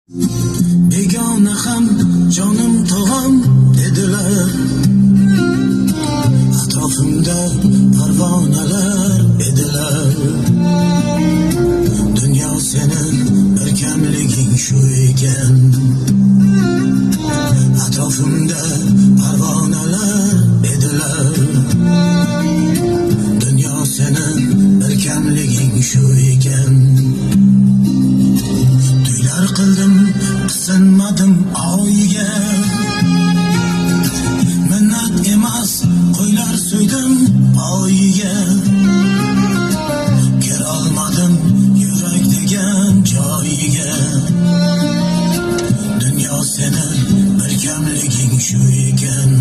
Begona ham jonim tog'am dedilar, atrofimda parvonalar edilar. Dunyo sening barkamliging shu ekan, atrofimda parvonalar edilar. Dunyo sening barkamliging shu ekan. To'ylar qildim, qisinmadim oyiga, minnat emas qo'ylar so'ydim oyiga. Kelolmadim yurak degan joyiga. Dunyo sening barkamliging shu ekan.